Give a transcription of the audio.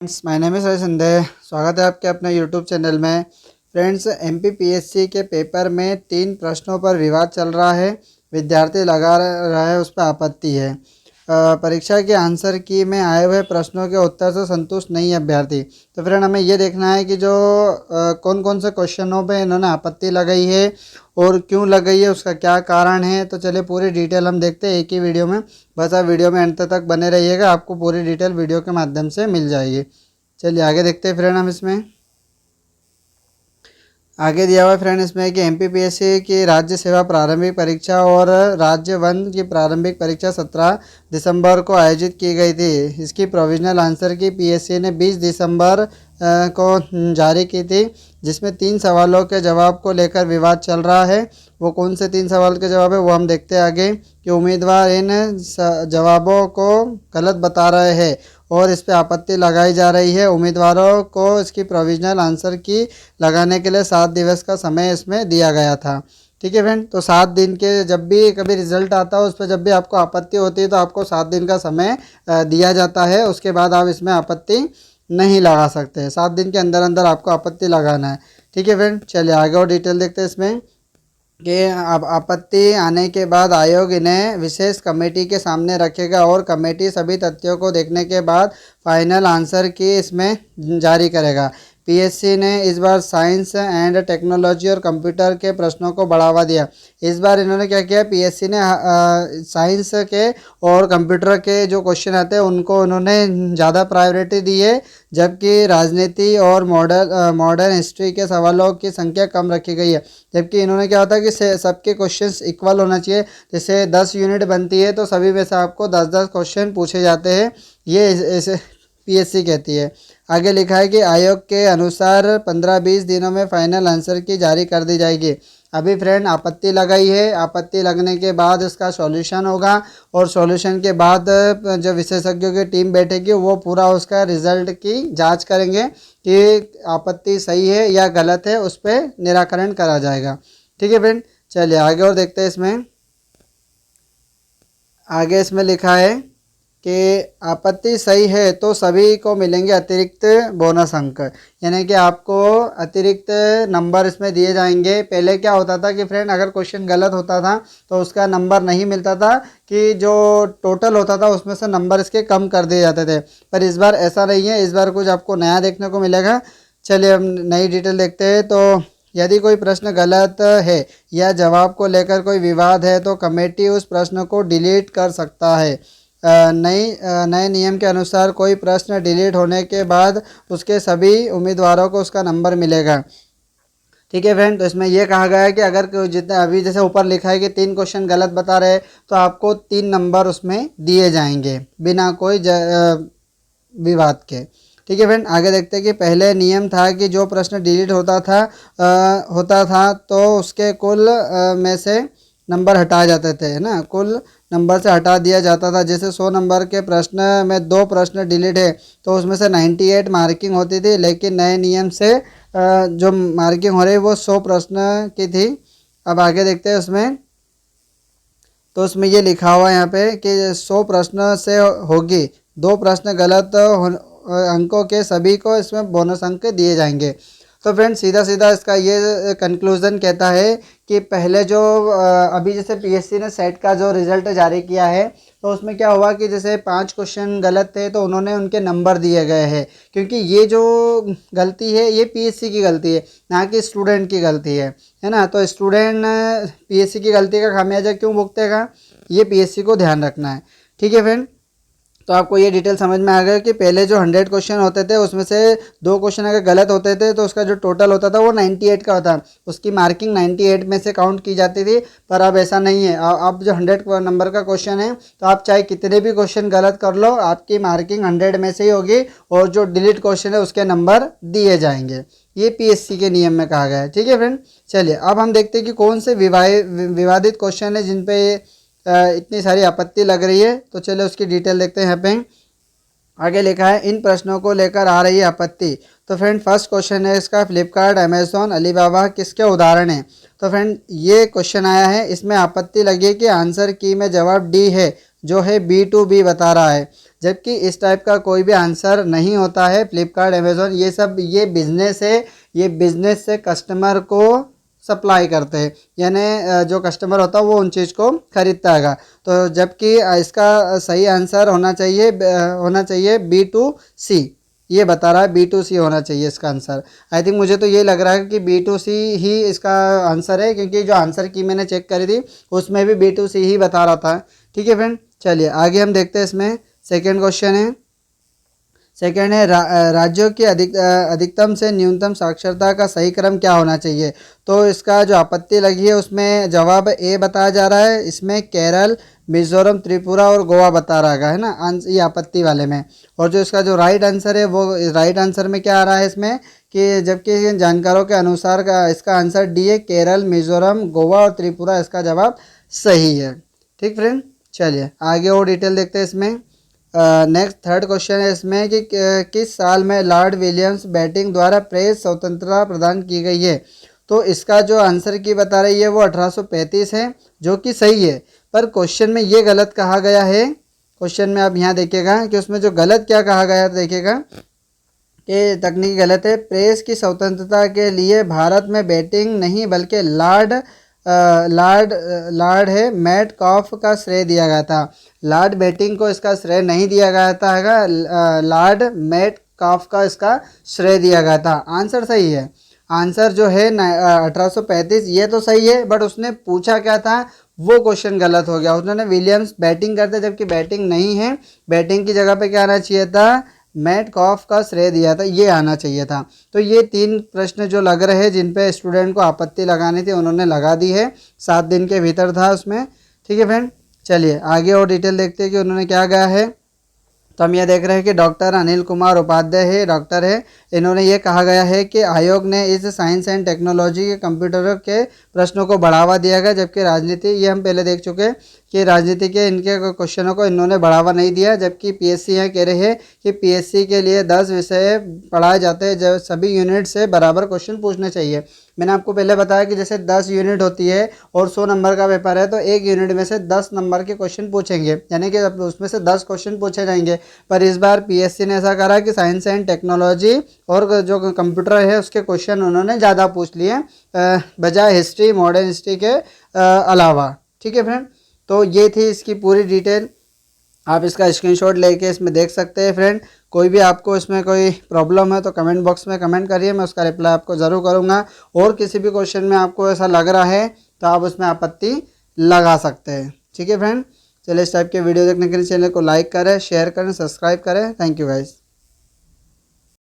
Friends, my name is Ajay संदेह। स्वागत है आपके अपने यूट्यूब चैनल में। फ्रेंड्स, एमपीपीएससी के पेपर में 3 प्रश्नों पर विवाद चल रहा है। विद्यार्थी लगा रहा है, उस पर आपत्ति है। परीक्षा के आंसर की में आए हुए प्रश्नों के उत्तर से संतुष्ट नहीं है अभ्यर्थी। तो फ्रेंड, हमें ये देखना है कि जो कौन कौन से क्वेश्चनों पे इन्होंने आपत्ति लगाई है और क्यों लगाई है, उसका क्या कारण है। तो चलिए पूरी डिटेल हम देखते हैं एक ही वीडियो में। बस आप वीडियो में अंत तक बने रहिएगा, आपको पूरी डिटेल वीडियो के माध्यम से मिल जाएगी। चलिए आगे देखते हैं फ्रेंड। हम इसमें आगे दिया हुआ है फ्रेंड इसमें कि एमपीपीएससी की राज्य सेवा प्रारंभिक परीक्षा और राज्य वन की प्रारंभिक परीक्षा 17 दिसंबर को आयोजित की गई थी। इसकी प्रोविजनल आंसर की पीएससी ने 20 दिसंबर को जारी की थी, जिसमें 3 सवालों के जवाब को लेकर विवाद चल रहा है। वो कौन से 3 सवाल के जवाब है वो हम देखते हैं आगे। कि उम्मीदवार इन जवाबों को गलत बता रहे हैं और इस पर आपत्ति लगाई जा रही है। उम्मीदवारों को इसकी प्रोविजनल आंसर की लगाने के लिए 7 दिवस का समय इसमें दिया गया था। ठीक है फ्रेंड, तो 7 दिन के जब भी कभी रिजल्ट आता है उस पर जब भी आपको आपत्ति होती है तो आपको 7 दिन का समय दिया जाता है। उसके बाद आप इसमें आपत्ति नहीं लगा सकते। 7 दिन के अंदर अंदर आपको आपत्ति लगाना है। ठीक है फ्रेंड, चलिए आगे और डिटेल देखते हैं इसमें। कि अब आपत्ति आने के बाद आयोग इन्हें विशेष कमेटी के सामने रखेगा और कमेटी सभी तथ्यों को देखने के बाद फाइनल आंसर की इसमें जारी करेगा। पीएससी ने इस बार साइंस एंड टेक्नोलॉजी और कंप्यूटर के प्रश्नों को बढ़ावा दिया। इस बार इन्होंने क्या किया, पीएससी ने साइंस के और कंप्यूटर के जो क्वेश्चन आते हैं उनको उन्होंने ज़्यादा प्रायोरिटी दी है, जबकि राजनीति और मॉडर्न हिस्ट्री के सवालों की संख्या कम रखी गई है। जबकि इन्होंने क्या होता है कि सबके क्वेश्चंस इक्वल होना चाहिए। जैसे 10 यूनिट बनती है तो सभी में से आपको 10-10 क्वेश्चन पूछे जाते हैं, ये इसे पीएससी कहती है। आगे लिखा है कि आयोग के अनुसार 15-20 दिनों में फाइनल आंसर की जारी कर दी जाएगी। अभी फ्रेंड आपत्ति लगाई है, आपत्ति लगने के बाद इसका सॉल्यूशन होगा और सॉल्यूशन के बाद जो विशेषज्ञों की टीम बैठेगी वो पूरा उसका रिजल्ट की जांच करेंगे कि आपत्ति सही है या गलत है, उस पर निराकरण करा जाएगा। ठीक है फ्रेंड, चलिए आगे और देखते हैं इसमें। आगे इसमें लिखा है कि आपत्ति सही है तो सभी को मिलेंगे अतिरिक्त बोनस अंक, यानी कि आपको अतिरिक्त नंबर इसमें दिए जाएंगे। पहले क्या होता था कि फ्रेंड, अगर क्वेश्चन गलत होता था तो उसका नंबर नहीं मिलता था, कि जो टोटल होता था उसमें से नंबर इसके कम कर दिए जाते थे। पर इस बार ऐसा नहीं है, इस बार कुछ आपको नया देखने को मिलेगा। चलिए हम नई डिटेल देखते हैं। तो यदि कोई प्रश्न गलत है या जवाब को लेकर कोई विवाद है तो कमेटी उस प्रश्न को डिलीट कर सकता है। नए नियम के अनुसार कोई प्रश्न डिलीट होने के बाद उसके सभी उम्मीदवारों को उसका नंबर मिलेगा। ठीक है फ्रेंड, तो इसमें यह कहा गया है कि अगर जितने अभी जैसे ऊपर लिखा है कि 3 क्वेश्चन गलत बता रहे तो आपको 3 नंबर उसमें दिए जाएंगे बिना कोई विवाद के। ठीक है फ्रेंड, आगे देखते हैं कि पहले नियम था कि जो प्रश्न डिलीट होता था तो उसके कुल में से नंबर हटाए जाते थे, है ना, कुल नंबर से हटा दिया जाता था। जैसे 100 नंबर के प्रश्न में 2 प्रश्न डिलीट है तो उसमें से 98 मार्किंग होती थी, लेकिन नए नियम से जो मार्किंग हो रही है वो 100 प्रश्न की थी। अब आगे देखते हैं उसमें। तो उसमें ये लिखा हुआ है यहाँ पे कि 100 प्रश्न से होगी, 2 प्रश्न गलत अंकों के सभी को इसमें बोनस अंक दिए जाएंगे। तो फ्रेंड, सीधा सीधा इसका ये कंक्लूज़न कहता है कि पहले जो अभी जैसे पीएससी ने सेट का जो रिज़ल्ट जारी किया है तो उसमें क्या हुआ कि जैसे 5 क्वेश्चन गलत थे तो उन्होंने उनके नंबर दिए गए हैं, क्योंकि ये जो गलती है ये पीएससी की गलती है, ना कि स्टूडेंट की गलती है ना। तो स्टूडेंट पीएससी की गलती का खामियाजा क्यों भुगतेगा, ये पीएससी को ध्यान रखना है। ठीक है फ्रेंड, तो आपको ये डिटेल समझ में आ गया कि पहले जो 100 क्वेश्चन होते थे उसमें से 2 क्वेश्चन अगर गलत होते थे तो उसका जो टोटल होता था वो 98 का होता, उसकी मार्किंग 98 में से काउंट की जाती थी। पर अब ऐसा नहीं है। अब जो 100 नंबर का क्वेश्चन है तो आप चाहे कितने भी क्वेश्चन गलत कर लो, आपकी मार्किंग 100 में से ही होगी और जो डिलीट क्वेश्चन है उसके नंबर दिए जाएंगे। ये पीएससी के नियम में कहा गया है। ठीक है फ्रेंड, चलिए अब हम देखते हैं कि कौन से विवादित क्वेश्चन है जिन पे इतनी सारी आपत्ति लग रही है। तो चलिए उसकी डिटेल देखते हैं। यहाँ पे आगे लिखा है इन प्रश्नों को लेकर आ रही है आपत्ति। तो फ्रेंड, फर्स्ट क्वेश्चन है इसका, फ्लिपकार्ट, अमेजोन, अलीबाबा किसके उदाहरण हैं। तो फ्रेंड, ये क्वेश्चन आया है, इसमें आपत्ति लगी है कि आंसर की में जवाब डी है, जो है B2B बता रहा है। जबकि इस टाइप का कोई भी आंसर नहीं होता है। फ्लिपकार्ट, अमेज़ॉन ये सब ये बिज़नेस है, ये बिज़नेस से कस्टमर को सप्लाई करते हैं, यानी जो कस्टमर होता है वो उन चीज़ को खरीदता है। तो जबकि इसका सही आंसर होना चाहिए B2C, ये बता रहा है B2C होना चाहिए इसका आंसर। आई थिंक मुझे तो ये लग रहा है कि B2C ही इसका आंसर है, क्योंकि जो आंसर की मैंने चेक करी थी उसमें भी B2C ही बता रहा था। ठीक है फ्रेंड, चलिए आगे हम देखते हैं। इसमें सेकेंड क्वेश्चन है, सेकेंड है राज्यों की अधिकतम से न्यूनतम साक्षरता का सही क्रम क्या होना चाहिए। तो इसका जो आपत्ति लगी है उसमें जवाब ए बताया जा रहा है। इसमें केरल, मिजोरम, त्रिपुरा और गोवा बता रहा है ना ये आपत्ति वाले में। और जो इसका जो राइट आंसर है वो राइट आंसर में क्या आ रहा है इसमें कि जबकि जानकारों के अनुसार इसका आंसर डी है, केरल, मिजोरम, गोवा और त्रिपुरा इसका जवाब सही है। ठीक फ्रेंड, चलिए आगे और डिटेल देखते हैं इसमें। नेक्स्ट थर्ड क्वेश्चन है इसमें कि किस साल में लॉर्ड विलियम्स बेंटिंक द्वारा प्रेस स्वतंत्रता प्रदान की गई है। तो इसका जो आंसर की बता रही है वो 1835 है, जो कि सही है। पर क्वेश्चन में ये गलत कहा गया है। क्वेश्चन में आप यहाँ देखिएगा कि उसमें जो गलत क्या कहा गया है, देखिएगा कि तकनीकी गलत है। प्रेस की स्वतंत्रता के लिए भारत में बेंटिंक नहीं बल्कि लॉर्ड है मेटकॉफ का श्रेय दिया गया था। लॉर्ड बेंटिंक को इसका श्रेय नहीं दिया गया था, लॉर्ड मेटकॉफ का इसका श्रेय दिया गया था। आंसर सही है। आंसर जो है 1835 ये तो सही है, बट उसने पूछा क्या था वो क्वेश्चन गलत हो गया। उन्होंने विलियम्स बैटिंग करते जबकि बैटिंग नहीं है, बैटिंग की जगह पे क्या आना चाहिए था, मेटकॉफ का श्रेय दिया था, ये आना चाहिए था। तो ये 3 प्रश्न जो लग रहे हैं जिन पे स्टूडेंट को आपत्ति लगानी थी उन्होंने लगा दी है। 7 दिन के भीतर था उसमें। ठीक है फ्रेंड, चलिए आगे और डिटेल देखते हैं कि उन्होंने क्या गया है। तो हम ये देख रहे हैं कि डॉक्टर अनिल कुमार उपाध्याय है, डॉक्टर है। इन्होंने ये कहा गया है कि आयोग ने इस साइंस एंड टेक्नोलॉजी के कंप्यूटरों के प्रश्नों को बढ़ावा दिया गया, जबकि राजनीति, ये हम पहले देख चुके हैं कि राजनीति के इनके क्वेश्चनों को इन्होंने बढ़ावा नहीं दिया। जबकि पीएससी यहाँ कह रहे हैं कि पीएससी के लिए 10 विषय पढ़ाए जाते हैं, जब सभी यूनिट से बराबर क्वेश्चन पूछने चाहिए। मैंने आपको पहले बताया कि जैसे 10 यूनिट होती है और 100 नंबर का पेपर है, तो एक यूनिट में से 10 नंबर के क्वेश्चन पूछेंगे, यानी कि उसमें से 10 क्वेश्चन पूछे जाएंगे। पर इस बार पीएससी ने ऐसा करा कि साइंस एंड टेक्नोलॉजी और जो कंप्यूटर है उसके क्वेश्चन उन्होंने ज़्यादा पूछ लिए बजाय हिस्ट्री, मॉडर्न हिस्ट्री के अलावा। ठीक है फ्रेंड, तो ये थी इसकी पूरी डिटेल। आप इसका स्क्रीनशॉट लेके इसमें देख सकते हैं फ्रेंड। कोई भी आपको इसमें कोई प्रॉब्लम है तो कमेंट बॉक्स में कमेंट करिए, मैं उसका रिप्लाई आपको ज़रूर करूँगा। और किसी भी क्वेश्चन में आपको ऐसा लग रहा है तो आप उसमें आपत्ति लगा सकते हैं। ठीक है फ्रेंड, चलिए इस टाइप के वीडियो देखने के लिए चैनल को लाइक करें, शेयर करें, सब्सक्राइब करें। Thank you guys.